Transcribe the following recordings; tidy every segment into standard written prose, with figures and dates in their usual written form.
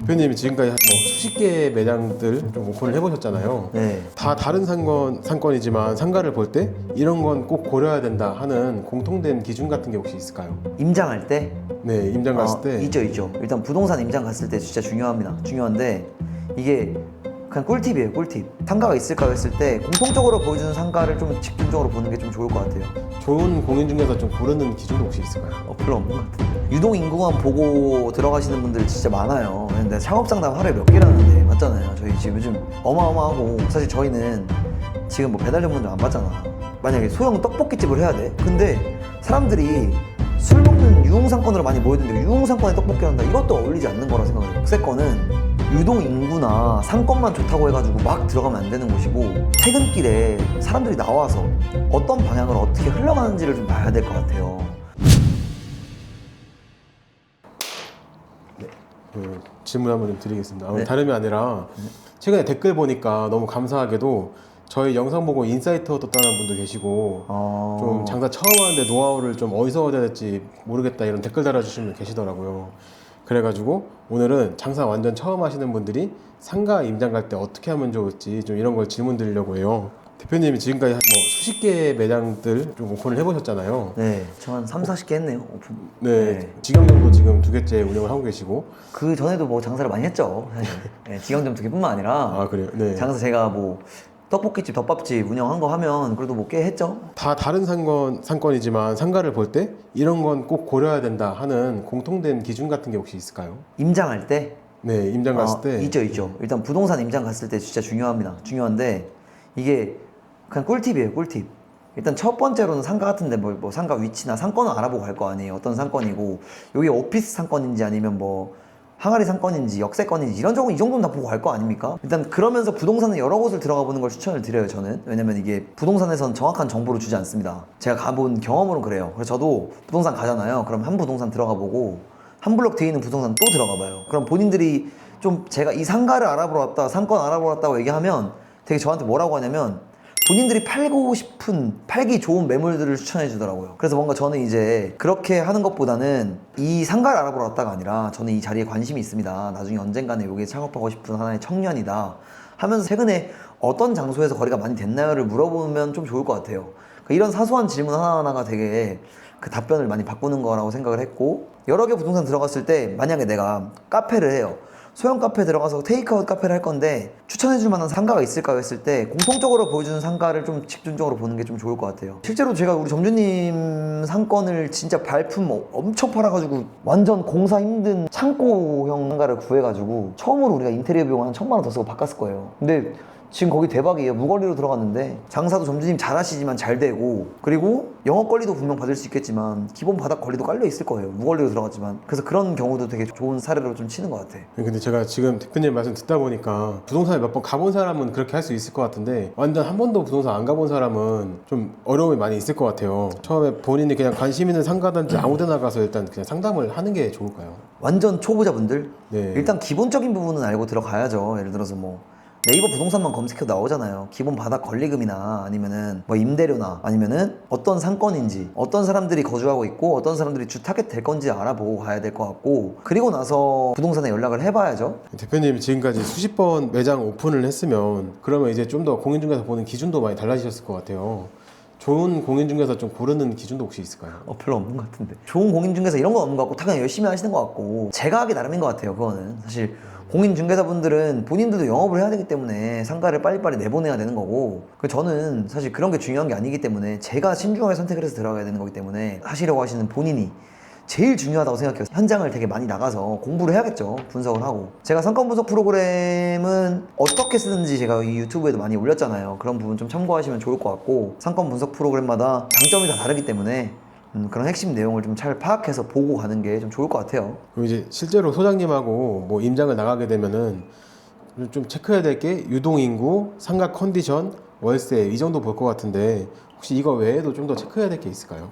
대표님이 지금까지 뭐 수십 개의 매장들 좀 오픈을 해보셨잖아요. 네. 다 다른 상권이지만 상가를 볼 때 이런 건 꼭 고려해야 된다 하는 공통된 기준 같은 게 혹시 있을까요? 임장할 때? 네, 임장 갔을 때. 있죠. 일단 부동산 임장 갔을 때 진짜 중요합니다. 중요한데 이게 그냥 꿀팁이에요, 꿀팁. 상가가 있을까 했을 때 공통적으로 보여주는 상가를 좀 집중적으로 보는 게 좀 좋을 것 같아요. 좋은 공인 중에서 좀 고르는 기준도 혹시 있을까요? 별로 없는 것 같아요. 유동 인구만 보고 들어가시는 분들 진짜 많아요. 근데 창업상담 하루에 몇 개라는데 맞잖아요. 저희 지금 요즘 어마어마하고 사실 저희는 지금 뭐 배달 전문점 안 받잖아. 만약에 소형 떡볶이집을 해야 돼. 근데 사람들이 술 먹는 유흥상권으로 많이 모여드는데 유흥상권에 떡볶이 한다. 이것도 어울리지 않는 거라 생각해요. 역세권은 유동 인구나 상권만 좋다고 해가지고 막 들어가면 안 되는 곳이고 퇴근길에 사람들이 나와서 어떤 방향으로 어떻게 흘러가는지를 좀 봐야 될 것 같아요. 질문 한번 좀 드리겠습니다. 네. 다름이 아니라 최근에 댓글 보니까 너무 감사하게도 저희 영상 보고 인사이트 얻었다는 분도 계시고 좀 장사 처음 하는데 노하우를 좀 어디서 얻어야 될지 모르겠다 이런 댓글 달아주시는 분 계시더라고요. 그래가지고 오늘은 장사 완전 처음 하시는 분들이 상가 임장 갈 때 어떻게 하면 좋을지 좀 이런 걸 질문 드리려고 해요. 대표님이 지금까지 뭐 수십 개의 매장들 좀 오픈을 해보셨잖아요. 네, 저 한 30, 40개 했네요, 오픈. 네, 직영점도 지금 2개째 운영을 하고 계시고. 그 전에도 뭐 장사를 많이 했죠, 사실. 네, 직영점 2개뿐만 아니라. 아, 그래요? 네. 장사 제가 뭐 떡볶이집, 덮밥집 운영한 거 하면 그래도 뭐 꽤 했죠. 다 다른 상권이지만 상가를 볼 때 이런 건 꼭 고려해야 된다 하는 공통된 기준 같은 게 혹시 있을까요? 임장할 때? 네, 임장 갔을 때. 있죠. 일단 부동산 임장 갔을 때 진짜 중요합니다. 중요한데 이게 그냥 꿀팁이에요, 꿀팁. 일단 첫 번째로는 상가 같은데 뭐 상가 위치나 상권을 알아보고 갈 거 아니에요. 어떤 상권이고 여기 오피스 상권인지 아니면 뭐 항아리 상권인지 역세권인지 이 정도는 다 보고 갈 거 아닙니까? 일단 그러면서 부동산은 여러 곳을 들어가 보는 걸 추천을 드려요, 저는. 왜냐면 이게 부동산에선 정확한 정보를 주지 않습니다. 제가 가본 경험으로는 그래요. 그래서 저도 부동산 가잖아요. 그럼 한 부동산 들어가 보고 한 블록 뒤에 있는 부동산 또 들어가 봐요. 그럼 본인들이 좀 제가 이 상가를 알아보러 왔다, 상권 알아보러 왔다고 얘기하면 되게 저한테 뭐라고 하냐면 본인들이 팔기 좋은 매물들을 추천해 주더라고요. 그래서 뭔가 저는 이제 그렇게 하는 것보다는 이 상가를 알아보러 왔다가 아니라 저는 이 자리에 관심이 있습니다. 나중에 언젠가는 여기에 창업하고 싶은 하나의 청년이다 하면서 최근에 어떤 장소에서 거래가 많이 됐나요를 물어보면 좀 좋을 것 같아요. 그러니까 이런 사소한 질문 하나하나가 되게 그 답변을 많이 바꾸는 거라고 생각을 했고, 여러 개 부동산 들어갔을 때 만약에 내가 카페를 해요. 소형 카페 들어가서 테이크아웃 카페를 할 건데 추천해줄 만한 상가가 있을까요? 했을 때 공통적으로 보여주는 상가를 좀 집중적으로 보는 게 좀 좋을 것 같아요. 실제로 제가 우리 점주님 상권을 진짜 발품 엄청 팔아가지고 완전 공사 힘든 창고형 상가를 구해가지고 처음으로 우리가 인테리어 비용 한 1,000만 원 더 쓰고 바꿨을 거예요. 근데 지금 거기 대박이에요. 무권리로 들어갔는데 장사도 점주님 잘하시지만 잘 되고, 그리고 영업 권리도 분명 받을 수 있겠지만 기본 바닥 권리도 깔려 있을 거예요. 무권리로 들어갔지만. 그래서 그런 경우도 되게 좋은 사례로 좀 치는 것 같아. 근데 제가 지금 대표님 말씀 듣다 보니까 부동산에 몇 번 가본 사람은 그렇게 할 수 있을 것 같은데 완전 한 번도 부동산 안 가본 사람은 좀 어려움이 많이 있을 것 같아요. 처음에 본인이 그냥 관심 있는 상가든지 아무 데나 가서 일단 그냥 상담을 하는 게 좋을까요? 완전 초보자분들? 네. 일단 기본적인 부분은 알고 들어가야죠. 예를 들어서 뭐 네이버 부동산만 검색해도 나오잖아요. 기본 바닥 권리금이나 아니면은 뭐 임대료나 아니면은 어떤 상권인지, 어떤 사람들이 거주하고 있고 어떤 사람들이 주 타겟 될 건지 알아보고 가야 될 것 같고, 그리고 나서 부동산에 연락을 해봐야죠. 대표님이 지금까지 수십 번 매장 오픈을 했으면 그러면 이제 좀 더 공인중개사 보는 기준도 많이 달라지셨을 것 같아요. 좋은 공인중개사 좀 고르는 기준도 혹시 있을까요? 별로 없는 것 같은데. 좋은 공인중개사 이런 건 없는 것 같고 다 그냥 열심히 하시는 것 같고 제가 하기 나름인 것 같아요. 그거는 사실 공인중개사분들은 본인들도 영업을 해야 되기 때문에 상가를 빨리빨리 내보내야 되는 거고, 저는 사실 그런 게 중요한 게 아니기 때문에 제가 신중하게 선택을 해서 들어가야 되는 거기 때문에 하시려고 하시는 본인이 제일 중요하다고 생각해요. 현장을 되게 많이 나가서 공부를 해야겠죠. 분석을 하고. 제가 상권 분석 프로그램은 어떻게 쓰는지 제가 이 유튜브에도 많이 올렸잖아요. 그런 부분 좀 참고하시면 좋을 것 같고, 상권 분석 프로그램마다 장점이 다 다르기 때문에 그런 핵심 내용을 좀 잘 파악해서 보고 가는 게 좀 좋을 것 같아요. 그럼 이제 실제로 소장님하고 뭐 임장을 나가게 되면은 좀 체크해야 될 게 유동인구, 상가 컨디션, 월세 이 정도 볼 것 같은데 혹시 이거 외에도 좀 더 체크해야 될 게 있을까요?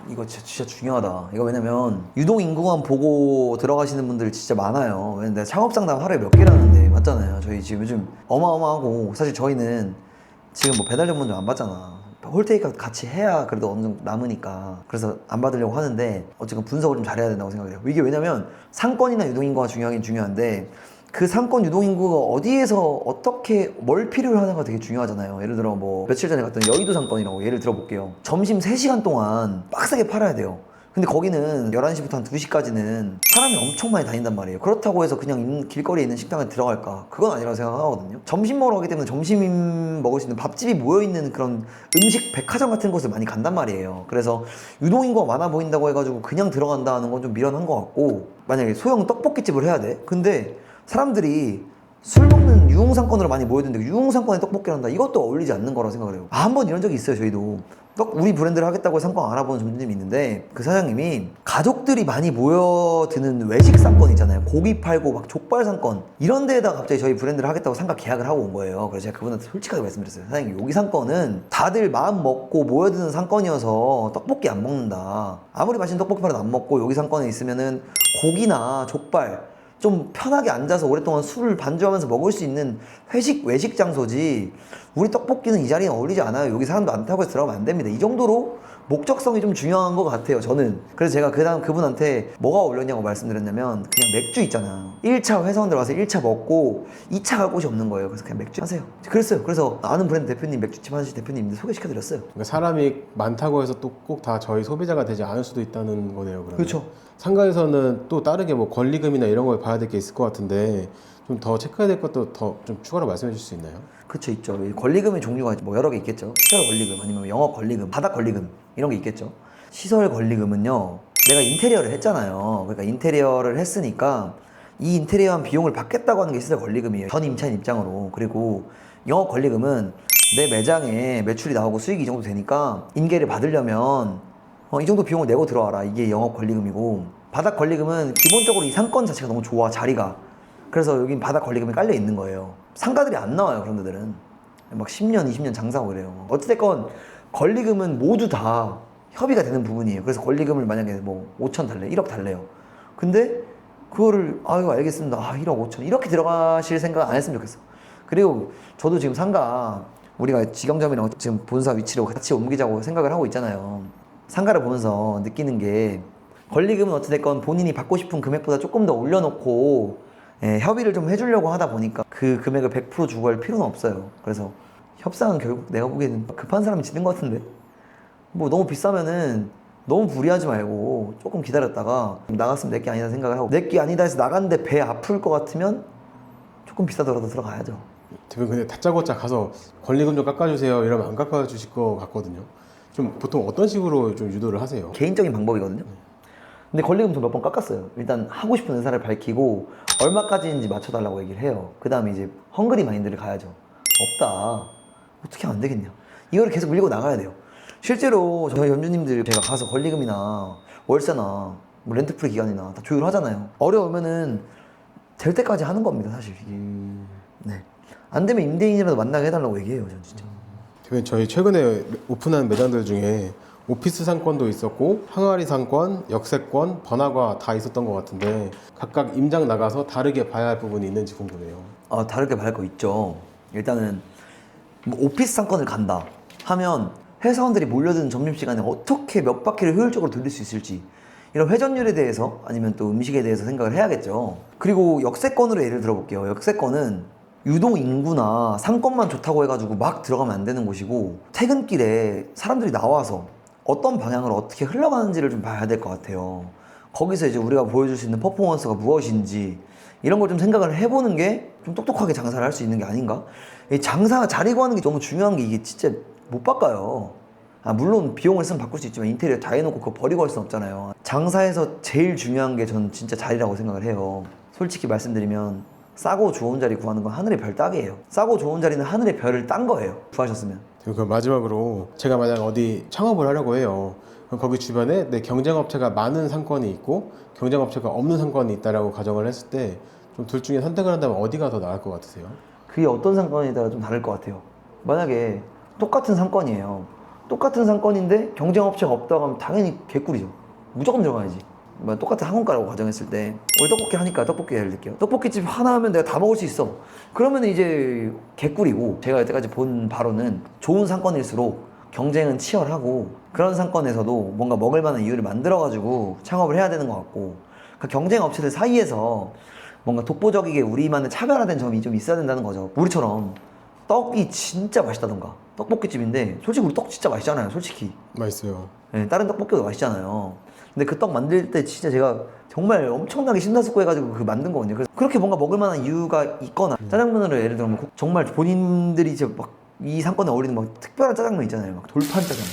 이거 진짜 중요하다. 이거 왜냐면 유동인구만 보고 들어가시는 분들 진짜 많아요. 왜냐면 내가 창업상담 하루에 몇 개라는데 맞잖아요. 저희 지금 요즘 어마어마하고 사실 저희는 지금 뭐 배달 전문점 안 받잖아. 홀테이크아웃 같이 해야 그래도 어느 정도 남으니까 그래서 안 받으려고 하는데 어쨌든 분석을 좀 잘해야 된다고 생각해요. 이게 왜냐면 상권이나 유동인구가 중요하긴 중요한데 그 상권 유동인구가 어디에서 어떻게 뭘 필요로 하는가 되게 중요하잖아요. 예를 들어 뭐 며칠 전에 갔던 여의도 상권이라고 예를 들어볼게요. 점심 3시간 동안 빡세게 팔아야 돼요. 근데 거기는 11시부터 한 2시까지는 사람이 엄청 많이 다닌단 말이에요. 그렇다고 해서 그냥 길거리에 있는 식당에 들어갈까? 그건 아니라고 생각하거든요. 점심 먹으러 가기 때문에 점심 먹을 수 있는 밥집이 모여있는 그런 음식 백화점 같은 곳을 많이 간단 말이에요. 그래서 유동인구가 많아 보인다고 해가지고 그냥 들어간다는 건 좀 미련한 것 같고, 만약에 소형 떡볶이집을 해야 돼? 근데 사람들이 술 먹는 유흥상권으로 많이 모여드는데 유흥상권에 떡볶이를 한다? 이것도 어울리지 않는 거라고 생각을 해요. 한 번 이런 적이 있어요. 저희도 우리 브랜드를 하겠다고 상권 알아보는 점주님이 있는데 그 사장님이 가족들이 많이 모여드는 외식 상권 있잖아요. 고기 팔고 막 족발 상권 이런 데에다 갑자기 저희 브랜드를 하겠다고 상가 계약을 하고 온 거예요. 그래서 제가 그분한테 솔직하게 말씀드렸어요. 사장님, 여기 상권은 다들 마음 먹고 모여드는 상권이어서 떡볶이 안 먹는다. 아무리 맛있는 떡볶이 팔아도 안 먹고 여기 상권에 있으면은 고기나 족발 좀 편하게 앉아서 오랫동안 술을 반주하면서 먹을 수 있는 외식 장소지, 우리 떡볶이는 이 자리에 어울리지 않아요. 여기 사람도 안 타고 해서 들어가면 안 됩니다. 이 정도로 목적성이 좀 중요한 것 같아요, 저는. 그래서 제가 그 다음 그분한테 뭐가 어울렸냐고 말씀드렸냐면 그냥 맥주 있잖아요. 1차 회사원들 와서 1차 먹고 2차 갈 곳이 없는 거예요. 그래서 그냥 맥주 하세요. 그랬어요. 그래서 아는 브랜드 대표님, 맥주집 하시는 대표님인데 소개시켜드렸어요. 그러니까 사람이 많다고 해서 또 꼭 다 저희 소비자가 되지 않을 수도 있다는 거네요. 그러면. 그렇죠. 상가에서는 또 다르게 뭐 권리금이나 이런 걸 봐야 될 게 있을 것 같은데 좀 더 체크해야 될 것도 더 좀 추가로 말씀해 주실 수 있나요? 그쵸, 있죠. 이 권리금의 종류가 뭐 여러 개 있겠죠. 시설 권리금, 아니면 영업 권리금, 바닥 권리금 이런 게 있겠죠. 시설 권리금은요, 내가 인테리어를 했잖아요. 그러니까 인테리어를 했으니까 이 인테리어한 비용을 받겠다고 하는 게 시설 권리금이에요. 전 임차인 입장으로. 그리고 영업 권리금은 내 매장에 매출이 나오고 수익이 이 정도 되니까 인계를 받으려면 이 정도 비용을 내고 들어와라. 이게 영업 권리금이고, 바닥 권리금은 기본적으로 이 상권 자체가 너무 좋아, 자리가. 그래서 여긴 바닥 권리금이 깔려 있는 거예요. 상가들이 안 나와요, 그런 데들은. 막 10년, 20년 장사하고 그래요. 어찌됐건 권리금은 모두 다 협의가 되는 부분이에요. 그래서 권리금을 만약에 뭐 5천 달래, 1억 달래요. 근데 그거를 이거 알겠습니다. 1억 5천 이렇게 들어가실 생각 안 했으면 좋겠어. 그리고 저도 지금 상가, 우리가 직영점이랑 지금 본사 위치로 같이 옮기자고 생각을 하고 있잖아요. 상가를 보면서 느끼는 게, 권리금은 어찌됐건 본인이 받고 싶은 금액보다 조금 더 올려놓고 협의를 좀 해주려고 하다 보니까 그 금액을 100% 주고 할 필요는 없어요. 그래서 협상은 결국 내가 보기에는 급한 사람이 지는 것 같은데, 뭐 너무 비싸면은 너무 무리하지 말고 조금 기다렸다가 나갔으면 내게 아니다 생각을 하고, 내게 아니다 해서 나갔는데 배 아플 것 같으면 조금 비싸더라도 들어가야죠. 대표님, 근데 다짜고짜 가서 권리금 좀 깎아주세요 이러면 안 깎아주실 것 같거든요. 좀 보통 어떤 식으로 좀 유도를 하세요? 개인적인 방법이거든요. 근데 권리금 좀 몇 번 깎았어요. 일단 하고 싶은 의사를 밝히고 얼마까지인지 맞춰달라고 얘기를 해요. 그 다음에 이제 헝그리 마인드를 가야죠. 없다, 어떻게 하면 안 되겠냐, 이거를 계속 밀고 나가야 돼요. 실제로 저희 연주님들 제가 가서 권리금이나 월세나 뭐 렌트프리 기간이나 다 조율하잖아요. 어려우면은 될 때까지 하는 겁니다, 사실 이게. 네. 안 되면 임대인이라도 만나게 해달라고 얘기해요, 저는 진짜. 대표님, 저희 최근에 오픈한 매장들 중에 오피스 상권도 있었고 항아리 상권, 역세권, 번화가 다 있었던 것 같은데 각각 임장 나가서 다르게 봐야 할 부분이 있는지 궁금해요. 다르게 봐야 할 거 있죠. 일단은 뭐 오피스 상권을 간다 하면 회사원들이 몰려드는 점심시간에 어떻게 몇 바퀴를 효율적으로 돌릴 수 있을지, 이런 회전율에 대해서 아니면 또 음식에 대해서 생각을 해야겠죠. 그리고 역세권으로 예를 들어볼게요. 역세권은 유동 인구나 상권만 좋다고 해가지고 막 들어가면 안 되는 곳이고, 퇴근길에 사람들이 나와서 어떤 방향으로 어떻게 흘러가는지를 좀 봐야 될 것 같아요. 거기서 이제 우리가 보여줄 수 있는 퍼포먼스가 무엇인지 이런 걸 좀 생각을 해보는 게 좀 똑똑하게 장사를 할 수 있는 게 아닌가? 이 장사 자리 구하는 게 너무 중요한 게, 이게 진짜 못 바꿔요. 물론 비용을 쓰면 바꿀 수 있지만 인테리어 다 해놓고 그거 버리고 할 수는 없잖아요. 장사에서 제일 중요한 게 저는 진짜 자리라고 생각을 해요. 솔직히 말씀드리면 싸고 좋은 자리 구하는 건 하늘의 별 따기예요. 싸고 좋은 자리는 하늘의 별을 딴 거예요, 구하셨으면. 그럼 마지막으로, 제가 만약 어디 창업을 하려고 해요. 그럼 거기 주변에 내 경쟁업체가 많은 상권이 있고 경쟁업체가 없는 상권이 있다라고 가정을 했을 때 좀 둘 중에 선택을 한다면 어디가 더 나을 것 같으세요? 그게 어떤 상권에 따라 좀 다를 것 같아요. 만약에 똑같은 상권이에요. 똑같은 상권인데 경쟁업체가 없다고 하면 당연히 개꿀이죠. 무조건 들어가야지. 똑같은 학원가라고 가정했을 때, 우리 떡볶이 하니까 떡볶이 예를 들게요. 떡볶이집 하나 하면 내가 다 먹을 수 있어. 그러면 이제 개꿀이고, 제가 여태까지 본 바로는 좋은 상권일수록 경쟁은 치열하고 그런 상권에서도 뭔가 먹을 만한 이유를 만들어가지고 창업을 해야 되는 것 같고 그 경쟁 업체들 사이에서 뭔가 독보적이게 우리만의 차별화된 점이 좀 있어야 된다는 거죠. 우리처럼 떡이 진짜 맛있다던가 떡볶이집인데 솔직히 우리 떡 진짜 맛있잖아요 솔직히. 맛있어요. 네, 다른 떡볶이도 맛있잖아요. 근데 그 떡 만들 때 진짜 제가 정말 엄청나게 심사숙고해가지고 그 만든 거거든요. 그래서 그렇게 뭔가 먹을 만한 이유가 있거나 짜장면으로 예를 들면 정말 본인들이 이제 막 이 상권에 어울리는 막 특별한 짜장면 있잖아요. 막 돌판 짜장,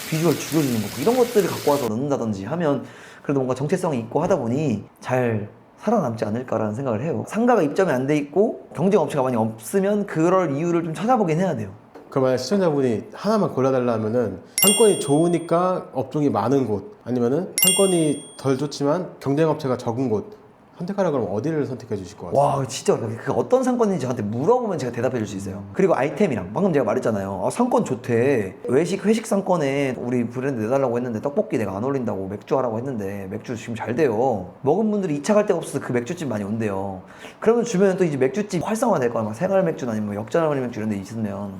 비주얼 죽여주는 거 이런 것들을 갖고 와서 넣는다든지 하면 그래도 뭔가 정체성이 있고 하다 보니 잘 살아남지 않을까라는 생각을 해요. 상가가 입점이 안 돼 있고 경쟁 업체가 많이 없으면 그럴 이유를 좀 찾아보긴 해야 돼요. 그럼 만약 시청자분이 하나만 골라달라 하면은 상권이 좋으니까 업종이 많은 곳 아니면은 상권이 덜 좋지만 경쟁업체가 적은 곳 선택하라 그러면 어디를 선택해 주실 것 같아요? 와 진짜 어렵다. 그 어떤 상권인지 저한테 물어보면 제가 대답해 줄 수 있어요. 그리고 아이템이랑 방금 제가 말했잖아요. 아, 상권 좋대. 회식 상권에 우리 브랜드 내달라고 했는데 떡볶이 내가 안 어울린다고 맥주 하라고 했는데 맥주 지금 잘 돼요. 먹은 분들이 2차 갈 데가 없어서 그 맥주집 많이 온대요. 그러면 주변에 또 이제 맥주집 활성화 될 거야. 막 생활 맥주나 아니면 역전할머니 맥주 이런 데 있으면.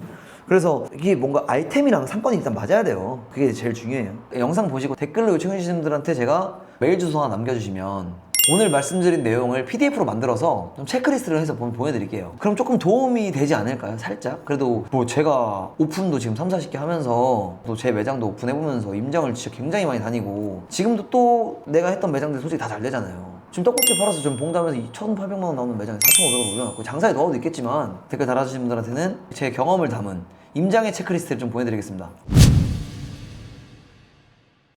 그래서 이게 뭔가 아이템이랑 상권이 일단 맞아야 돼요. 그게 제일 중요해요. 영상 보시고 댓글로 요청해 주신 분들한테 제가 메일 주소 하나 남겨주시면 오늘 말씀드린 내용을 PDF로 만들어서 좀 체크리스트를 해서 보내드릴게요. 그럼 조금 도움이 되지 않을까요? 살짝? 그래도 뭐 제가 오픈도 지금 3, 40개 하면서 또 제 매장도 오픈해보면서 임장을 진짜 굉장히 많이 다니고 지금도 또 내가 했던 매장들 솔직히 다 잘 되잖아요. 지금 떡볶이 팔아서 좀 봉담에서 2,800만 원 나오는 매장에 4,500원 올려놨고 장사에 노하우도 있겠지만 댓글 달아주신 분들한테는 제 경험을 담은 임장의 체크리스트를 좀 보내드리겠습니다.